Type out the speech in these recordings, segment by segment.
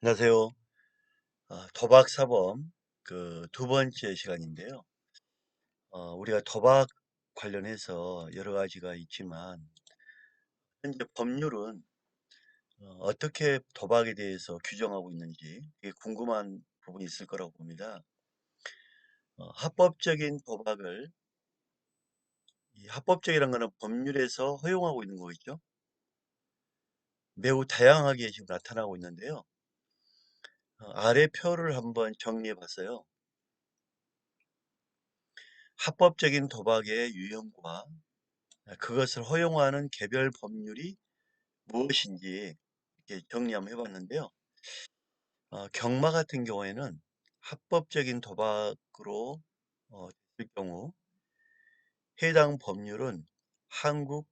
안녕하세요. 도박 사범 두 번째 시간인데요. 우리가 도박 관련해서 여러 가지가 있지만 현재 법률은 어떻게 도박에 대해서 규정하고 있는지 되게 궁금한 부분이 있을 거라고 봅니다. 합법적인 도박을 이 합법적이라는 것은 법률에서 허용하고 있는 거겠죠. 매우 다양하게 지금 나타나고 있는데요. 아래 표를 한번 정리해 봤어요. 합법적인 도박의 유형과 그것을 허용하는 개별 법률이 무엇인지 이렇게 정리 한번 해봤는데요. 경마 같은 경우에는 합법적인 도박으로 됐을 경우 해당 법률은 한국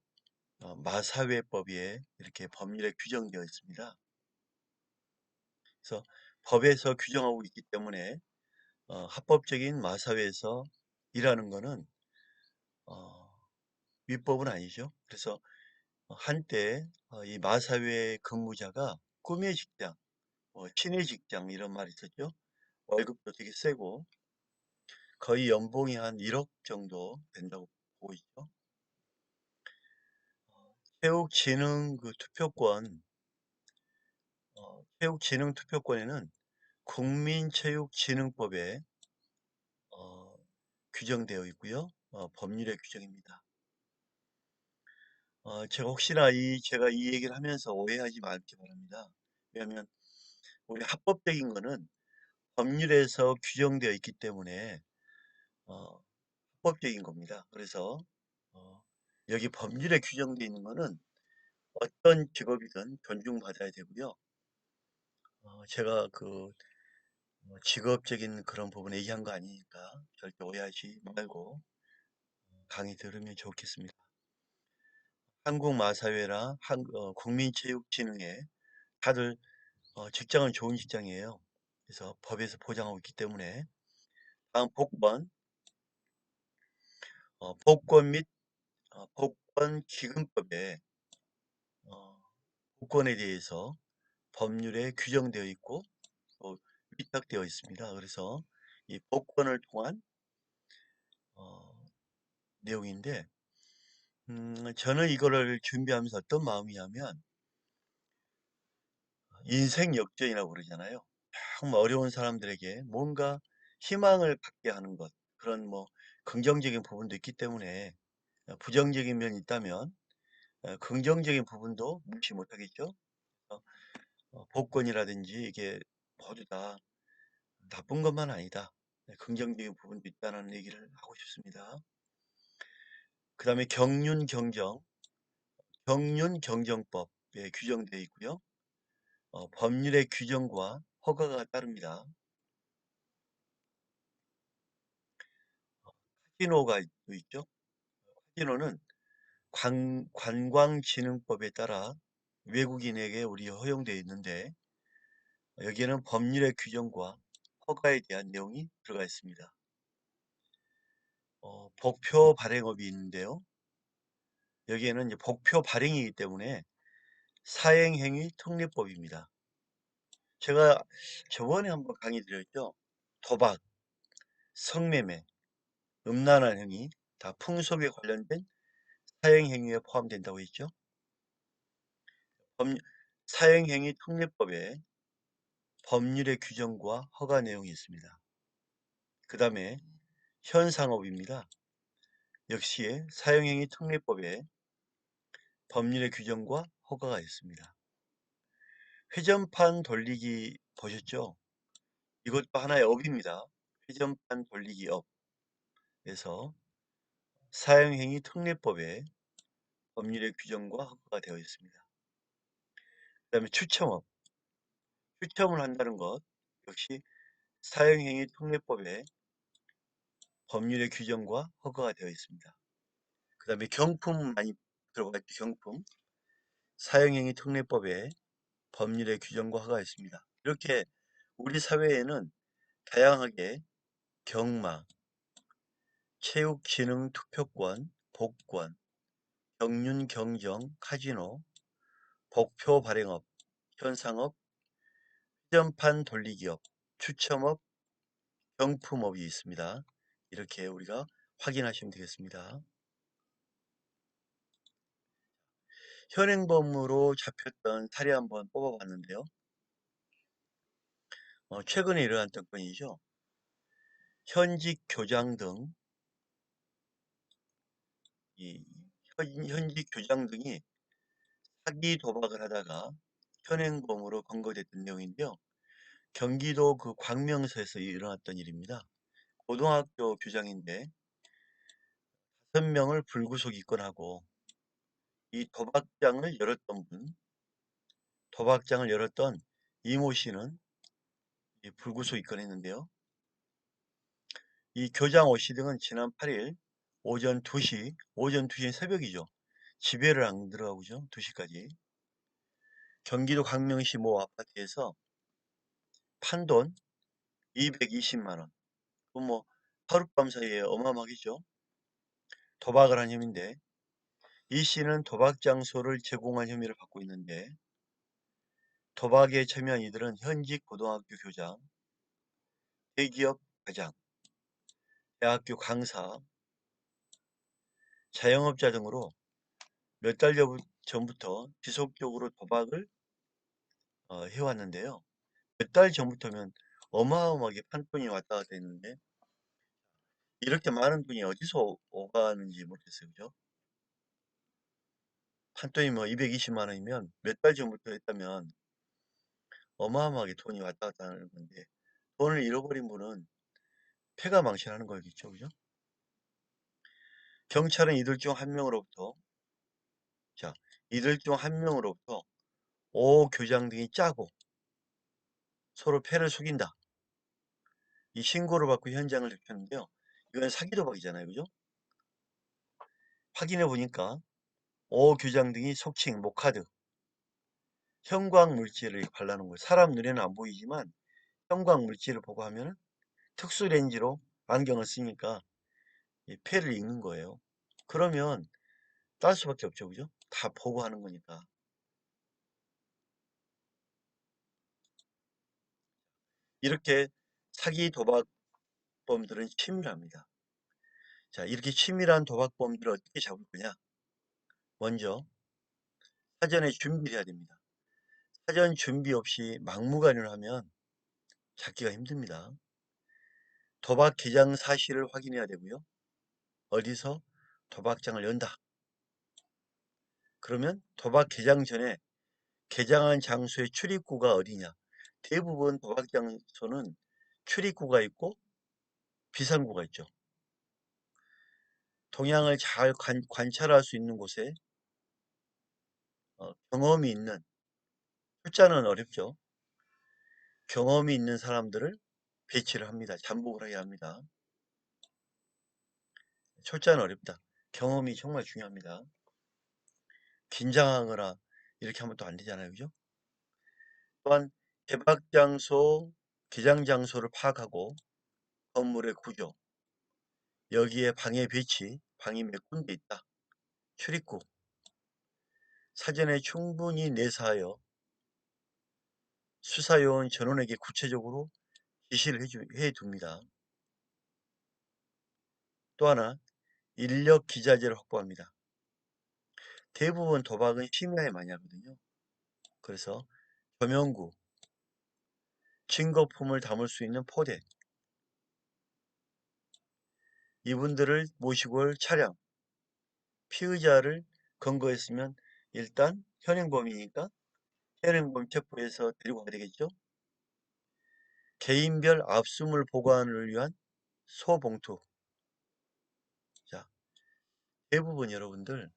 마사회법에 이렇게 법률에 규정되어 있습니다. 그래서 법에서 규정하고 있기 때문에 합법적인 마사회에서 일하는 것은 어, 위법은 아니죠. 그래서 한때 이 마사회 근무자가 꿈의 직장, 신의 직장 이런 말이 있었죠. 월급도 되게 세고 거의 연봉이 한 1억 정도 된다고 보고 있죠. 체육진흥 투표권, 체육진흥 투표권에는 국민체육진흥법에 어, 규정되어 있고요. 법률의 규정입니다. 제가 혹시나 제가 이 얘기를 하면서 오해하지 말기 바랍니다. 왜냐하면 우리 합법적인 거는 법률에서 규정되어 있기 때문에 어, 합법적인 겁니다. 그래서 어, 여기 법률에 규정되어 있는 거는 어떤 직업이든 존중받아야 되고요. 제가 직업적인 그런 부분에 얘기한 거 아니니까 절대 오해하지 말고 강의 들으면 좋겠습니다. 한국마사회나 국민체육진흥회 다들 직장은 좋은 직장이에요. 그래서 법에서 보장하고 있기 때문에 다음 복권, 복권 및 복권기금법에 복권에 대해서 법률에 규정되어 있고 또 위탁되어 있습니다. 그래서 이 복권을 통한 어, 내용인데 저는 이거를 준비하면서 어떤 마음이냐면 인생 역전이라고 그러잖아요. 정말 어려운 사람들에게 뭔가 희망을 갖게 하는 것 그런 뭐 긍정적인 부분도 있기 때문에 부정적인 면이 있다면 긍정적인 부분도 무시 못하겠죠. 어, 복권이라든지 이게 모두 다 나쁜 것만 아니다. 긍정적인 부분도 있다는 얘기를 하고 싶습니다. 그 다음에 경륜경정법에 규정되어 있고요. 법률의 규정과 허가가 따릅니다. 카지노가 또 있죠. 카지노는 관광진흥법에 따라 외국인에게 우리 허용되어 있는데 여기에는 법률의 규정과 허가에 대한 내용이 들어가 있습니다. 복표 발행업이 있는데요. 여기에는 이제 복표 발행이기 때문에 사행행위 특례법입니다. 제가 저번에 한번 강의 드렸죠. 도박, 성매매, 음란한 행위, 다 풍속에 관련된 사행행위에 포함된다고 했죠. 법, 사행행위 특례법에 법률의 규정과 허가 내용이 있습니다. 그 다음에 현상업입니다. 역시 사행행위 특례법에 법률의 규정과 허가가 있습니다. 회전판 돌리기 보셨죠? 이것도 하나의 업입니다. 회전판 돌리기 업에서 사행행위 특례법에 법률의 규정과 허가가 되어 있습니다. 그 다음에 추첨업, 추첨을 한다는 것 역시 사행행위 특례법에 법률의 규정과 허가가 되어 있습니다. 그 다음에 경품 많이 들어가 있죠. 경품, 사행행위 특례법에 법률의 규정과 허가가 있습니다. 이렇게 우리 사회에는 다양하게 경마, 체육진흥 투표권, 복권, 경륜경정, 카지노, 복표 발행업, 현상업, 사전판 돌리기업, 추첨업, 경품업이 있습니다. 이렇게 우리가 확인하시면 되겠습니다. 현행범으로 잡혔던 사례 한번 뽑아봤는데요. 최근에 일어났던 건이죠. 현직 교장 등, 이 현직 교장 등이 사기 도박을 하다가 현행범으로 검거됐던 내용인데요. 경기도 그 광명시에서 일어났던 일입니다. 고등학교 교장인데 5명을 불구속 입건하고 이 도박장을 열었던 이모 씨는 불구속 입건했는데요. 이 교장 오 씨 등은 지난 8일 오전 2시 새벽이죠. 집에를 안 들어가고죠. 2시까지. 경기도 광명시 모 아파트에서 판돈 220만 원. 뭐 하룻밤 사이에 어마어마하겠죠. 도박을 한 혐의인데 이 씨는 도박 장소를 제공한 혐의를 받고 있는데 도박에 참여한 이들은 현직 고등학교 교장, 대기업 과장, 대학교 강사, 자영업자 등으로 몇 달 전부터 지속적으로 도박을 해왔는데요. 몇 달 전부터면 어마어마하게 판돈이 왔다 갔다 했는데 이렇게 많은 돈이 어디서 오가는지 모르겠어요. 그죠? 판돈이 뭐 220만 원이면 몇 달 전부터 했다면 어마어마하게 돈이 왔다 갔다 하는 건데 돈을 잃어버린 분은 패가 망신하는 거겠죠. 그죠? 경찰은 자, 이들 중 한 명으로부터 오 교장 등이 짜고 서로 패를 속인다. 이 신고를 받고 현장을 지켰는데요. 이건 사기 도박이잖아요. 그죠? 확인해 보니까 오 교장 등이 속칭 모카드, 형광 물질을 발라놓은 거예요. 사람 눈에는 안 보이지만 형광 물질을 보고 하면 특수 렌즈로 안경을 쓰니까 이 패를 읽는 거예요. 그러면 딸 수밖에 없죠. 그죠? 다 보고 하는 거니까. 이렇게 사기 도박범들은 치밀합니다. 자, 이렇게 치밀한 도박범들을 어떻게 잡을 거냐? 먼저 사전에 준비를 해야 됩니다. 사전 준비 없이 막무가내로 하면 잡기가 힘듭니다. 도박 개장 사실을 확인해야 되고요. 어디서 도박장을 연다. 그러면 도박 개장 전에 개장한 장소의 출입구가 어디냐? 대부분 도박장소는 출입구가 있고 비상구가 있죠. 동향을 잘 관찰할 수 있는 곳에 경험이 있는, 숫자는 어렵죠. 경험이 있는 사람들을 배치를 합니다. 잠복을 해야 합니다. 철자는 어렵다. 경험이 정말 중요합니다. 긴장하거나 이렇게 하면 또 안 되잖아요. 그죠? 또한 개박 장소, 개장 장소를 파악하고 건물의 구조, 여기에 방의 배치, 방이 몇 군데 있다. 출입구, 사전에 충분히 내사하여 수사요원 전원에게 구체적으로 지시를 해둡니다. 또 하나, 인력 기자재를 확보합니다. 대부분 도박은 심야에 많이 하거든요. 그래서 조명구, 증거품을 담을 수 있는 포대, 이분들을 모시고 올 차량, 피의자를 검거했으면 일단 현행범이니까 현행범 체포해서 데리고 가야 되겠죠. 개인별 압수물 보관을 위한 소봉투. 자, 대부분 여러분들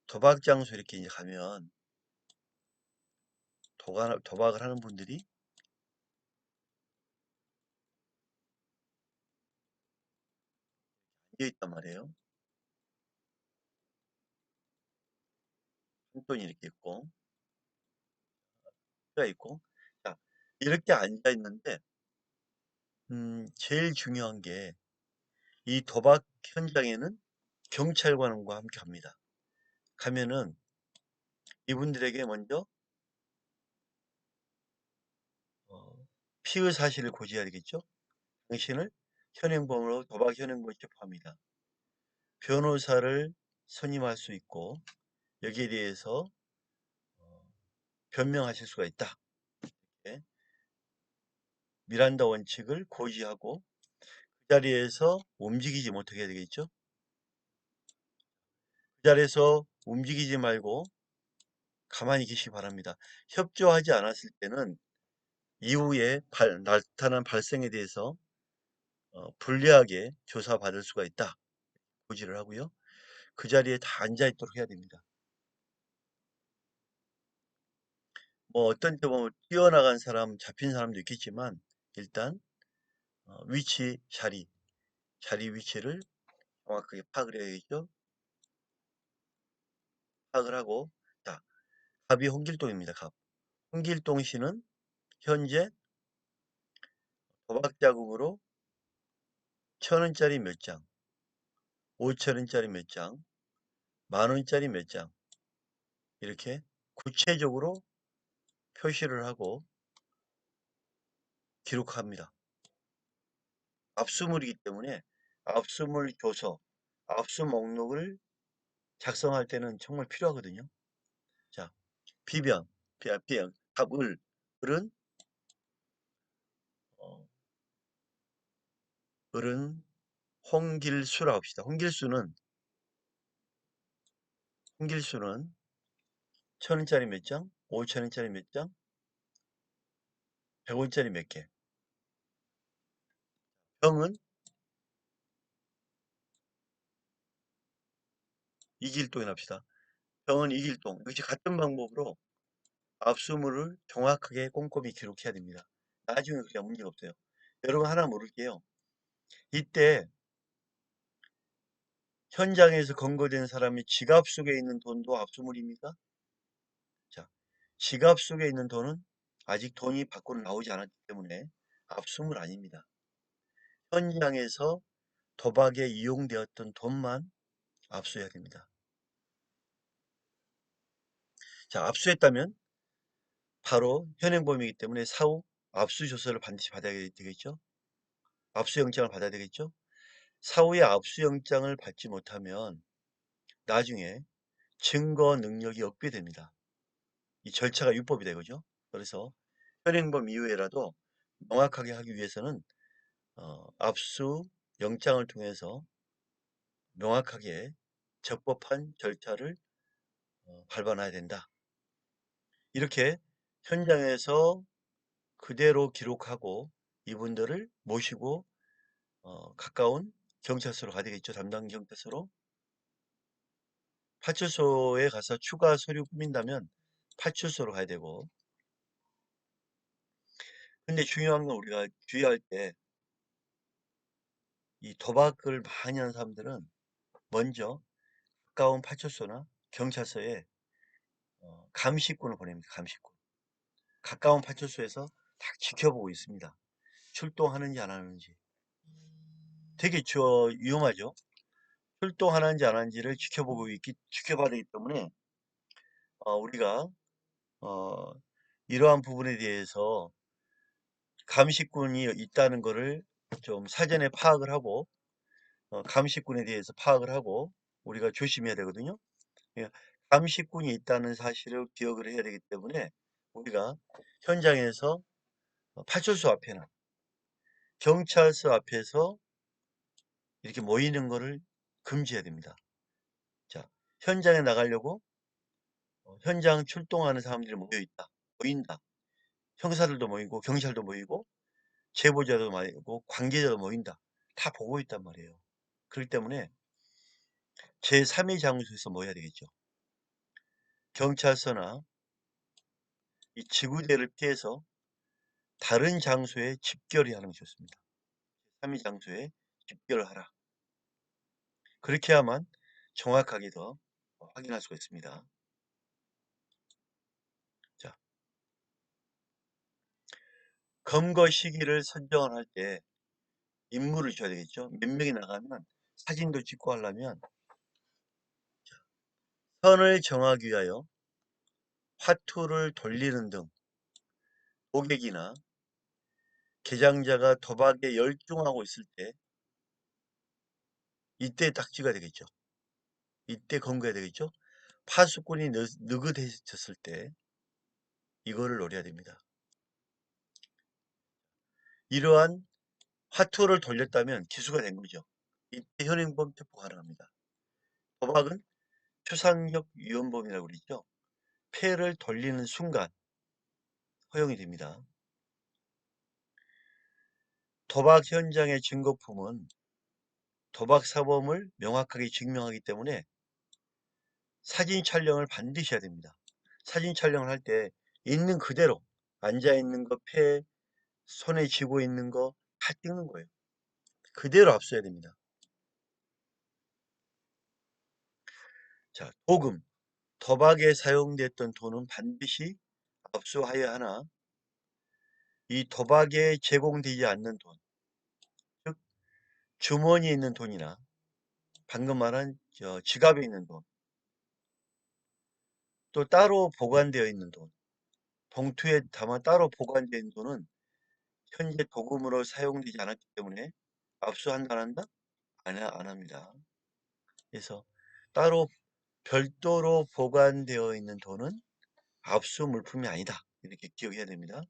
도박 장소 이렇게 이제 가면 도박을 하는 분들이 앉아 있단 말이에요. 한 돈이 이렇게 있고, 가 있고. 자, 이렇게 앉아 있는데, 제일 중요한 게 이 도박 현장에는 경찰관과 함께 합니다. 가면은 이분들에게 먼저 피의 사실을 고지해야 되겠죠. 당신을 현행범으로 도박 현행범에 체포합니다. 변호사를 선임할 수 있고 여기에 대해서 변명하실 수가 있다. 예. 미란다 원칙을 고지하고 그 자리에서 움직이지 못하게 해야 되겠죠. 그 자리에서 움직이지 말고 가만히 계시기 바랍니다. 협조하지 않았을 때는 이후에 나타난 발생에 대해서 불리하게 조사받을 수가 있다. 고지를 하고요. 그 자리에 다 앉아 있도록 해야 됩니다. 뭐 어떤 때 보면 뛰어나간 사람, 잡힌 사람도 있겠지만 일단 위치, 자리 위치를 정확하게 파악을 해야겠죠. 파악을 하고 자, 갑이 홍길동입니다. 갑. 홍길동 씨는 현재 도박 자금으로 1,000원짜리 몇 장, 5,000원짜리 몇 장, 10,000원짜리 몇 장 이렇게 구체적으로 표시를 하고 기록합니다. 압수물이기 때문에 압수물 조서, 압수 목록을 작성할 때는 정말 필요하거든요. 자, 비변, 갑을, 을은 어, 을은 홍길수라고 합시다. 홍길수는 1,000원짜리 몇 장, 5,000원짜리 몇 장, 100원짜리 몇 개. 병은 이길동이 납시다. 병은 이길동. 역시 같은 방법으로 압수물을 정확하게 꼼꼼히 기록해야 됩니다. 나중에 그냥 문제가 없어요. 여러분 하나 모를게요. 이때 현장에서 검거된 사람이 지갑 속에 있는 돈도 압수물입니까? 자, 지갑 속에 있는 돈은 아직 돈이 밖으로 나오지 않았기 때문에 압수물 아닙니다. 현장에서 도박에 이용되었던 돈만 압수해야 됩니다. 자, 압수했다면 바로 현행범이기 때문에 사후 압수조서를 반드시 받아야 되겠죠? 압수영장을 받아야 되겠죠? 사후에 압수영장을 받지 못하면 나중에 증거 능력이 억배됩니다. 이 절차가 유법이 되거죠. 그래서 현행범 이후에라도 명확하게 하기 위해서는 압수영장을 통해서 명확하게 적법한 절차를 밟아놔야 된다. 이렇게 현장에서 그대로 기록하고 이분들을 모시고 가까운 경찰서로 가야 되겠죠. 담당 경찰서로. 파출소에 가서 추가 서류 꾸민다면 파출소로 가야 되고. 근데 중요한 건 우리가 주의할 때 이 도박을 많이 하는 사람들은 먼저 가까운 파출소나 경찰서에 감식군을 보냅니다. 감식군. 가까운 파출소에서 딱 지켜보고 있습니다. 출동하는지 안 하는지. 되게 위험하죠. 출동하는지 안 하는지를 지켜봐야 되기 때문에 우리가 어, 이러한 부분에 대해서 감식군이 있다는 것을 좀 사전에 파악을 하고 감식군에 대해서 파악을 하고 우리가 조심해야 되거든요. 예, 감식군이 있다는 사실을 기억을 해야 되기 때문에 우리가 현장에서 파출소 앞에나 경찰서 앞에서 이렇게 모이는 것을 금지해야 됩니다. 자, 현장에 나가려고 현장 출동하는 사람들이 모인다. 형사들도 모이고 경찰도 모이고 제보자도 모이고 관계자도 모인다. 다 보고 있단 말이에요. 그렇기 때문에 제3의 장소에서 모여야 되겠죠. 경찰서나 이 지구대를 피해서 다른 장소에 집결이 하는 것이 좋습니다. 제3의 장소에 집결을 하라. 그렇게 해야만 정확하게 더 확인할 수가 있습니다. 자, 검거 시기를 선정을 할 때 인물을 줘야 되겠죠. 몇 명이 나가면 사진도 찍고 하려면 선을 정하기 위하여 화투를 돌리는 등 고객이나 개장자가 도박에 열중하고 있을 때 이때 딱지가 되겠죠. 이때 검거해야 되겠죠. 파수꾼이 느긋해졌을 때 이거를 노려야 됩니다. 이러한 화투를 돌렸다면 기수가 된 거죠. 이때 현행범 체포 가능합니다. 도박은 추상적 위헌범이라고 그러죠. 패를 돌리는 순간 허용이 됩니다. 도박 현장의 증거품은 도박 사범을 명확하게 증명하기 때문에 사진 촬영을 반드시 해야 됩니다. 사진 촬영을 할 때 있는 그대로 앉아있는 거, 패, 손에 쥐고 있는 거 다 찍는 거예요. 그대로 압수해야 됩니다. 자, 도금. 도박에 사용됐던 돈은 반드시 압수하여야 하나 이 도박에 제공되지 않는 돈, 즉 주머니에 있는 돈이나 방금 말한 지갑에 있는 돈, 또 따로 보관되어 있는 돈, 봉투에 담아 따로 보관되어 있는 돈은 현재 도금으로 사용되지 않았기 때문에 압수한다 안 한다? 안 합니다. 그래서 따로 별도로 보관되어 있는 돈은 압수 물품이 아니다. 이렇게 기억해야 됩니다.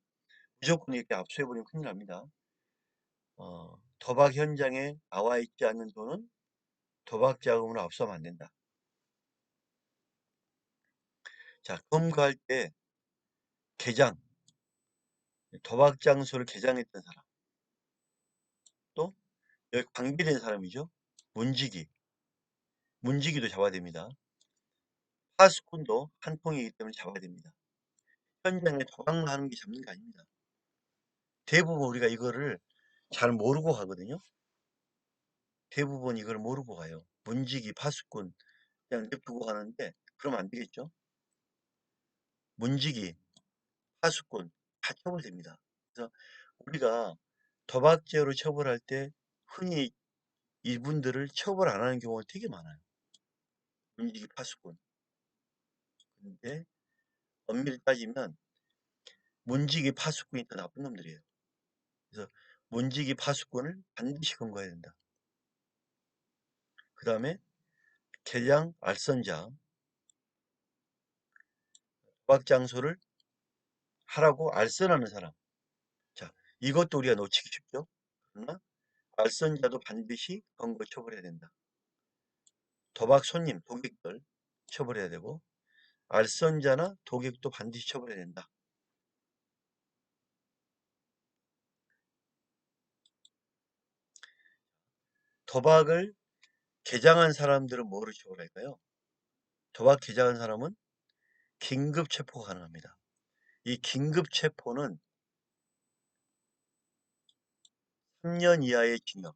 무조건 이렇게 압수해버리면 큰일 납니다. 도박 현장에 나와 있지 않는 돈은 도박 자금으로 압수하면 안 된다. 자, 검거할 때 개장, 도박 장소를 개장했던 사람, 또 여기 관계된 사람이죠. 문지기, 문지기도 잡아야 됩니다. 파수꾼도 한 통이기 때문에 잡아야 됩니다. 현장에 도박만 하는 게 잡는 게 아닙니다. 대부분 우리가 이거를 잘 모르고 가거든요. 대부분 이걸 모르고 가요. 문지기, 파수꾼 그냥 냅두고 가는데 그러면 안 되겠죠. 문지기, 파수꾼 다 처벌됩니다. 그래서 우리가 도박죄로 처벌할 때 흔히 이분들을 처벌 안 하는 경우가 되게 많아요. 문지기, 파수꾼. 근데 엄밀히 따지면 문지기, 파수꾼이 더 나쁜 놈들이에요. 그래서 문지기, 파수꾼을 반드시 검거해야 된다. 그 다음에 개장, 알선자, 도박 장소를 하라고 알선하는 사람. 자, 이것도 우리가 놓치기 쉽죠. 그러나 알선자도 반드시 검거 처벌해야 된다. 도박 손님, 도객들 처벌해야 되고 알선자나 도객도 반드시 처벌해야 된다. 도박을 개장한 사람들은 뭐로 처벌할까요? 도박 개장한 사람은 긴급 체포가 가능합니다. 이 긴급 체포는 3년 이하의 징역,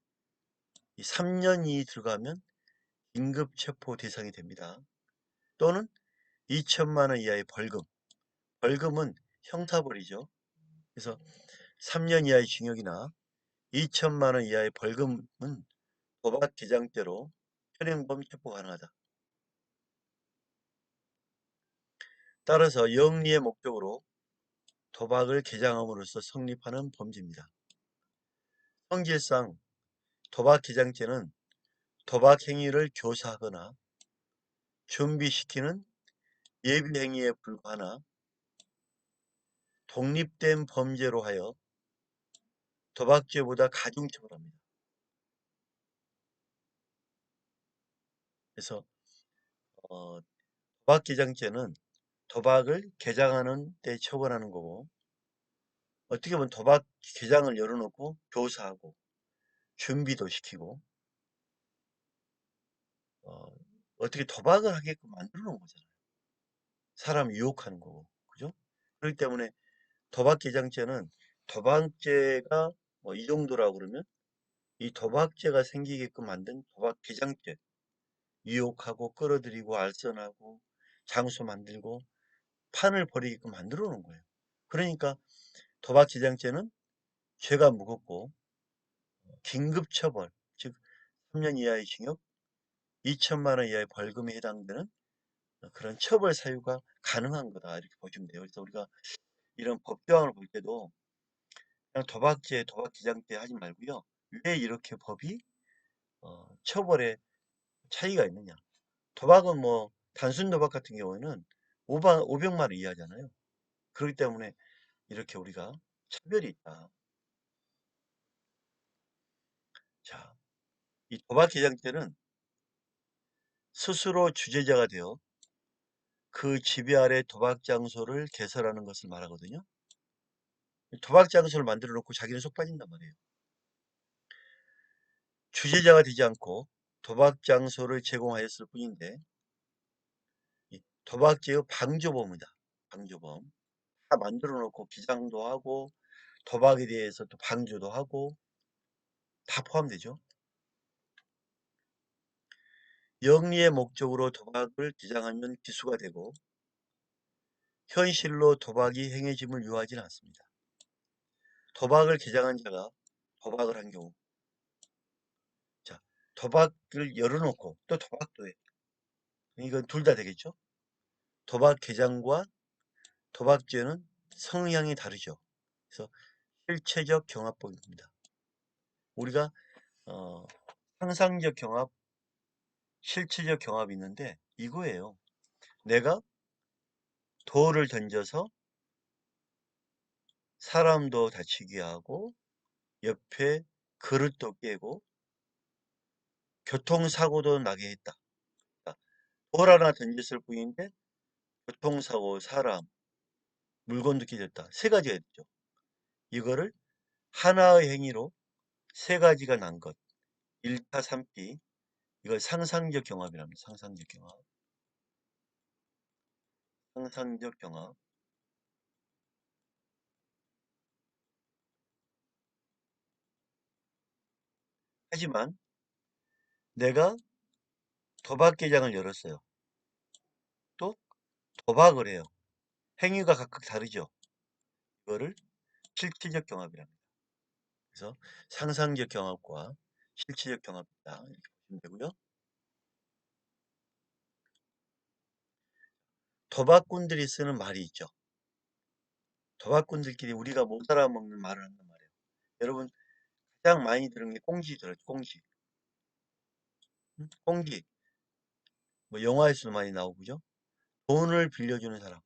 이 3년 이에 들어가면 긴급 체포 대상이 됩니다. 또는 2천만 원 이하의 벌금, 벌금은 형사벌이죠. 그래서 3년 이하의 징역이나 2천만 원 이하의 벌금은 도박 개장죄로 현행범 체포 가능하다. 따라서 영리의 목적으로 도박을 개장함으로써 성립하는 범죄입니다. 성질상 도박 개장죄는 도박 행위를 교사하거나 준비시키는 예비 행위에 불과하나 독립된 범죄로 하여 도박죄보다 가중처벌합니다. 그래서 도박 개장죄는 도박을 개장하는 때 처벌하는 거고 어떻게 보면 도박 개장을 열어놓고 교사하고 준비도 시키고 어떻게 도박을 하게끔 만들어 놓은 거잖아요. 사람 유혹하는 거고 그죠? 그렇기 때문에 도박 개장죄는 도박죄가 뭐 이 정도라고 그러면 이 도박죄가 생기게끔 만든 도박 개장죄 유혹하고 끌어들이고 알선하고 장소 만들고 판을 벌이게끔 만들어 놓은 거예요. 그러니까 도박 개장죄는 죄가 무겁고 긴급처벌 즉 3년 이하의 징역 2천만 원 이하의 벌금에 해당되는 그런 처벌 사유가 가능한 거다 이렇게 보시면 돼요. 그래서 우리가 이런 법 조항을 볼 때도 그냥 도박죄, 도박기장죄 하지 말고요. 왜 이렇게 법이 처벌에 차이가 있느냐. 도박은 뭐 단순 도박 같은 경우에는 500만 원 이하잖아요. 그렇기 때문에 이렇게 우리가 차별이 있다. 자, 이 도박기장죄는 스스로 주재자가 되어 그 지배 아래 도박 장소를 개설하는 것을 말하거든요. 도박 장소를 만들어 놓고 자기는 속 빠진단 말이에요. 주재자가 되지 않고 도박 장소를 제공하였을 뿐인데 이 도박죄의 방조범이다. 방조범. 다 만들어 놓고 기장도 하고 도박에 대해서 또 방조도 하고 다 포함되죠. 영리의 목적으로 도박을 기장하면 기수가 되고 현실로 도박이 행해짐을 유하지는 않습니다. 도박을 개장한 자가 도박을 한 경우 자 도박을 열어놓고 또 도박도 해. 이건 둘 다 되겠죠. 도박 개장과 도박죄는 성향이 다르죠. 그래서 실체적 경합법입니다. 우리가 어, 상상적 경합, 실체적 경합이 있는데 이거예요. 내가 돌을 던져서 사람도 다치게 하고 옆에 그릇도 깨고 교통사고도 나게 했다. 돌 하나 던졌을 뿐인데 교통사고, 사람, 물건도 깨졌다. 세 가지가 있죠. 이거를 하나의 행위로 세 가지가 난 것. 일타삼피. 이걸 상상적 경합이랍니다. 상상적 경합. 상상적 경합. 하지만 내가 도박 계장을 열었어요. 또 도박을 해요. 행위가 각각 다르죠. 이거를 실체적 경합이랍니다. 그래서 상상적 경합과 실체적 경합이다. 이렇게 보시면 되고요. 도박꾼들이 쓰는 말이 있죠. 도박꾼들끼리 우리가 못 알아먹는 말을 한단 말이에요. 여러분 가장 많이 들은 게 꽁지 들었죠. 꽁지. 응? 꽁지. 뭐 영화에서도 많이 나오고죠. 돈을 빌려주는 사람.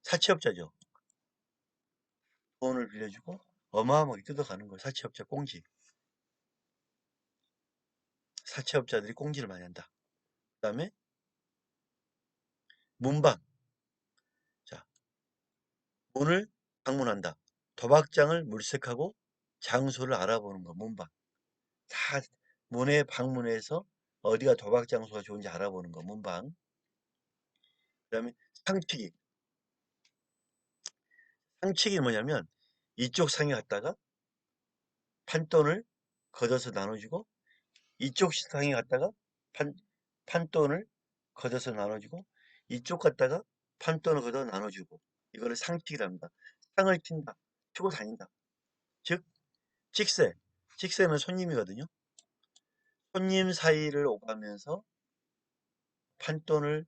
사채업자죠. 돈을 빌려주고 어마어마하게 뜯어가는 걸 사채업자 꽁지. 사채업자들이 꽁지를 많이 한다. 그 다음에 문방. 자, 문을 방문한다. 도박장을 물색하고 장소를 알아보는 거. 문방. 다 문에 방문해서 어디가 도박 장소가 좋은지 알아보는 거. 문방. 그 다음에 상치기. 상치기 뭐냐면 이쪽 상에 갔다가 판돈을 걷어서 나눠주고 이쪽 상에 갔다가 판돈을 걷어서 나눠주고 이쪽 갔다가 판돈을 걷어 나눠주고 이거를 상치기랍니다. 상을 튄다. 치고 다닌다. 즉 찍새. 찍새는 손님이거든요. 손님 사이를 오가면서 판돈을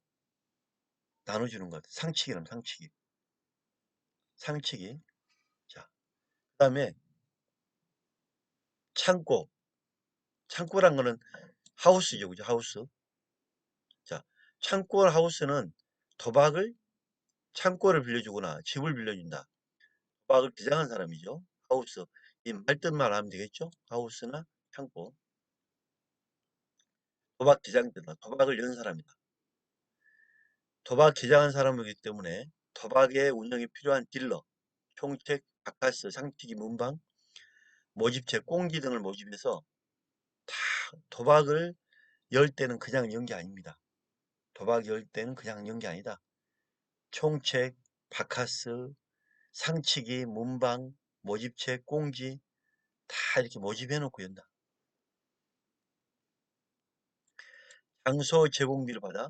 나눠주는 것. 상치기랍니다. 상치기. 상치기. 자, 그 다음에 창고. 창고란 거는 하우스죠. 그죠? 하우스. 자, 창고 하우스는 도박을 창고를 빌려주거나 집을 빌려준다. 도박을 기장한 사람이죠. 하우스. 이 말뜻만 하면 되겠죠? 하우스나 창고. 도박 기장자다. 도박을 연 사람이다. 도박 기장한 사람이기 때문에 도박의 운영에 필요한 딜러, 총책, 바카스, 상튀기, 문방, 모집체, 꽁지 등을 모집해서 다 도박을 열 때는 그냥 연 게 아닙니다. 도박 열 때는 그냥 연 게 아니다. 총책, 바카스, 상치기, 문방, 모집책, 꽁지 다 이렇게 모집해 놓고 연다. 장소 제공비를 받아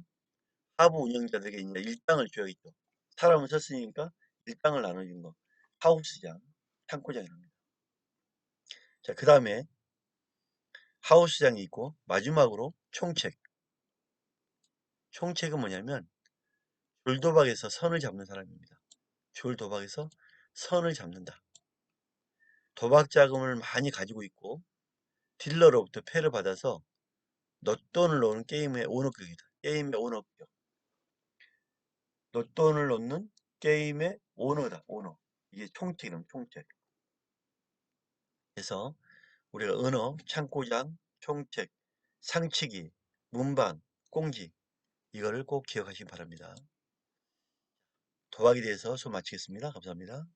하부 운영자들에게 이제 일당을 줘야겠죠. 사람을 썼으니까 일당을 나눠준 거. 하우스장, 창고장이랍니다. 자, 그 다음에 하우스장이 있고 마지막으로 총책. 총책은 뭐냐면 줄도박에서 선을 잡는 사람입니다. 줄도박에서 선을 잡는다. 도박 자금을 많이 가지고 있고 딜러로부터 패를 받아서 놋돈을 놓는 게임의 오너격이다. 게임의 오너격. 놋돈을 놓는 게임의 오너다. 오너. 이게 총책이름 총책. 그래서 우리가 언어, 창고장, 총책, 상치기, 문방, 공지 이거를 꼭 기억하시기 바랍니다. 도박에 대해서 수업 마치겠습니다. 감사합니다.